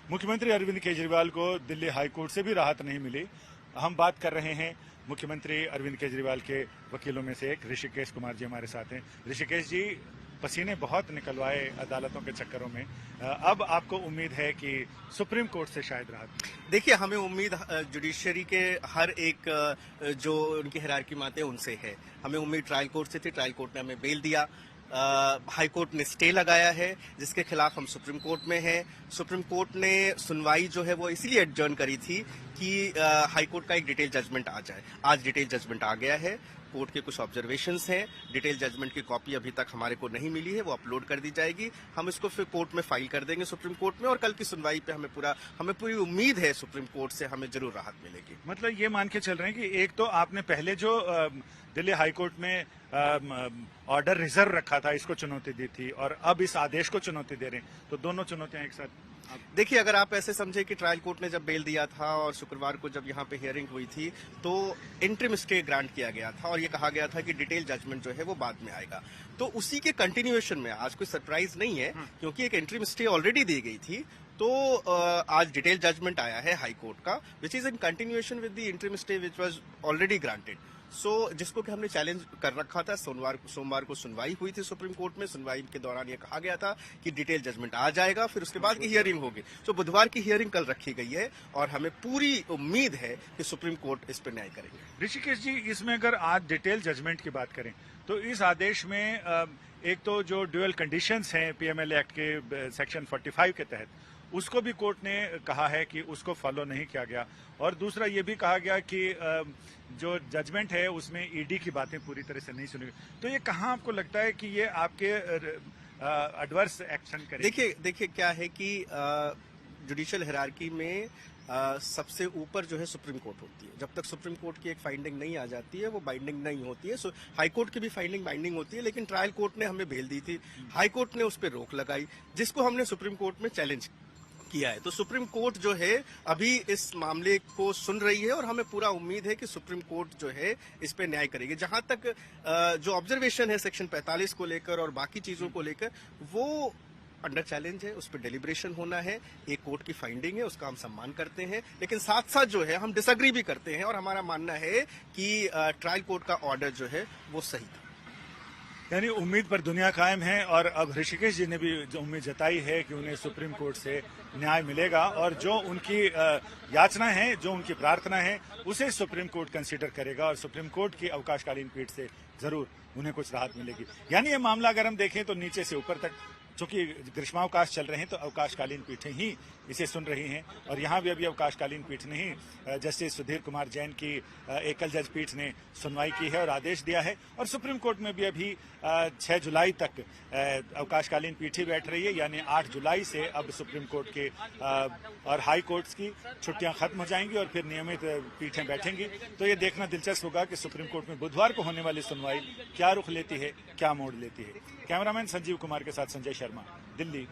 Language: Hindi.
मुख्यमंत्री अरविंद केजरीवाल को दिल्ली हाईकोर्ट से भी राहत नहीं मिली। हम बात कर रहे हैं मुख्यमंत्री अरविंद केजरीवाल के वकीलों में से एक ऋषिकेश कुमार जी हमारे साथ हैं। ऋषिकेश जी, पसीने बहुत निकलवाए अदालतों के चक्करों में, अब आपको उम्मीद है कि सुप्रीम कोर्ट से शायद राहत? देखिए, हमें उम्मीद जुडिशरी के हर एक जो उनकी हिरार्की मानते हैं उनसे है। हमें उम्मीद ट्रायल कोर्ट से थी, ट्रायल कोर्ट ने हमें बेल दिया। हाई कोर्ट ने स्टे लगाया है जिसके खिलाफ हम सुप्रीम कोर्ट में हैं। सुप्रीम कोर्ट ने सुनवाई जो है वो इसलिए एडजर्न करी थी कि हाई कोर्ट का एक डिटेल जजमेंट आ जाए। आज डिटेल जजमेंट आ गया है। कोर्ट के कुछ ऑब्जर्वेशंस हैं। डिटेल जजमेंट की कॉपी अभी तक हमारे को नहीं मिली है, वो अपलोड कर दी जाएगी। हम इसको फिर कोर्ट में फाइल कर देंगे सुप्रीम कोर्ट में, और कल की सुनवाई पे हमें पूरी उम्मीद है सुप्रीम कोर्ट से हमें जरूर राहत मिलेगी। मतलब ये मान के चल रहे हैं कि एक तो आपने पहले जो दिल्ली हाईकोर्ट में ऑर्डर रिजर्व रखा था, इसको चुनौती दी थी, और अब इस आदेश को चुनौती दे रहे हैं, तो दोनों चुनौतियां एक साथ। देखिए, अगर आप ऐसे समझे कि ट्रायल कोर्ट ने जब बेल दिया था और शुक्रवार को जब यहाँ पे हियरिंग हुई थी तो इंटरिम स्टे ग्रांट किया गया था और ये कहा गया था कि डिटेल जजमेंट जो है वो बाद में आएगा। तो उसी के कंटिन्यूएशन में आज कोई सरप्राइज नहीं है, क्योंकि एक इंटरिम स्टे ऑलरेडी दी गई थी। तो आज डिटेल जजमेंट आया है हाई कोर्ट का, which is in continuation with the interim stay which was already granted. जिसको कि हमने चैलेंज कर रखा था। सोमवार को सुनवाई हुई थी सुप्रीम कोर्ट में। सुनवाई के दौरान ये कहा गया था कि डिटेल जजमेंट आ जाएगा, फिर उसके बाद की हियरिंग होगी। तो बुधवार की हियरिंग कल रखी गई है और हमें पूरी उम्मीद है कि सुप्रीम कोर्ट इस पर न्याय करेंगे। ऋषिकेश जी, इसमें अगर आज डिटेल जजमेंट की बात करें तो इस आदेश में एक तो जो ड्यूअल कंडीशंस हैं पीएमएलए एक्ट के सेक्शन 45 के तहत, उसको भी कोर्ट ने कहा है कि उसको फॉलो नहीं किया गया, और दूसरा ये भी कहा गया कि जो जजमेंट है उसमें ईडी की बातें पूरी तरह से नहीं सुनी गई। तो ये कहाँ आपको लगता है कि ये आपके एडवर्स एक्शन करेंगे? देखिए क्या है कि जुडिशियल हिरार्की में सबसे ऊपर जो है सुप्रीम कोर्ट होती है। जब तक सुप्रीम कोर्ट की एक फाइंडिंग नहीं आ जाती है वो बाइंडिंग नहीं होती है। हाई कोर्ट की भी फाइंडिंग बाइंडिंग होती है, लेकिन ट्रायल कोर्ट ने हमें बेल दी थी, हाई कोर्ट ने उस पर रोक लगाई, जिसको हमने सुप्रीम कोर्ट में चैलेंज किया है। तो सुप्रीम कोर्ट जो है अभी इस मामले को सुन रही है और हमें पूरा उम्मीद है कि सुप्रीम कोर्ट जो है इस पे न्याय करेगी। जहां तक जो ऑब्जर्वेशन है सेक्शन 45 को लेकर और बाकी चीजों को लेकर, वो अंडर चैलेंज है, उस पर डेलिब्रेशन होना है। एक कोर्ट की फाइंडिंग है, उसका हम सम्मान करते हैं, लेकिन साथ साथ जो है हम डिसएग्री भी करते हैं और हमारा मानना है कि ट्रायल कोर्ट का ऑर्डर जो है वो सही था। यानी उम्मीद पर दुनिया कायम है, और अब ऋषिकेश जी ने भी जो उम्मीद जताई है कि उन्हें सुप्रीम कोर्ट से न्याय मिलेगा, और जो उनकी याचना है, जो उनकी प्रार्थना है, उसे सुप्रीम कोर्ट कंसीडर करेगा, और सुप्रीम कोर्ट की अवकाशकालीन पीठ से जरूर उन्हें कुछ राहत मिलेगी। यानी ये मामला अगर हम देखें तो नीचे से ऊपर तक, चूंकि ग्रीष्मावकाश चल रहे हैं तो अवकाशकालीन पीठें ही इसे सुन रही हैं, और यहाँ भी अभी अवकाशकालीन पीठ ने ही जस्टिस सुधीर कुमार जैन की एकल जज पीठ ने सुनवाई की है और आदेश दिया है, और सुप्रीम कोर्ट में भी अभी 6 जुलाई तक अवकाशकालीन पीठ ही बैठ रही है। यानी 8 जुलाई से अब सुप्रीम कोर्ट के और हाई कोर्ट्स की छुट्टियां खत्म हो जाएंगी और फिर नियमित पीठें बैठेंगी। तो ये देखना दिलचस्प होगा कि सुप्रीम कोर्ट में बुधवार को होने वाली सुनवाई क्या रुख लेती है, क्या मोड़ लेती है। कैमरामैन संजीव कुमार के साथ संजय शर्मा, दिल्ली।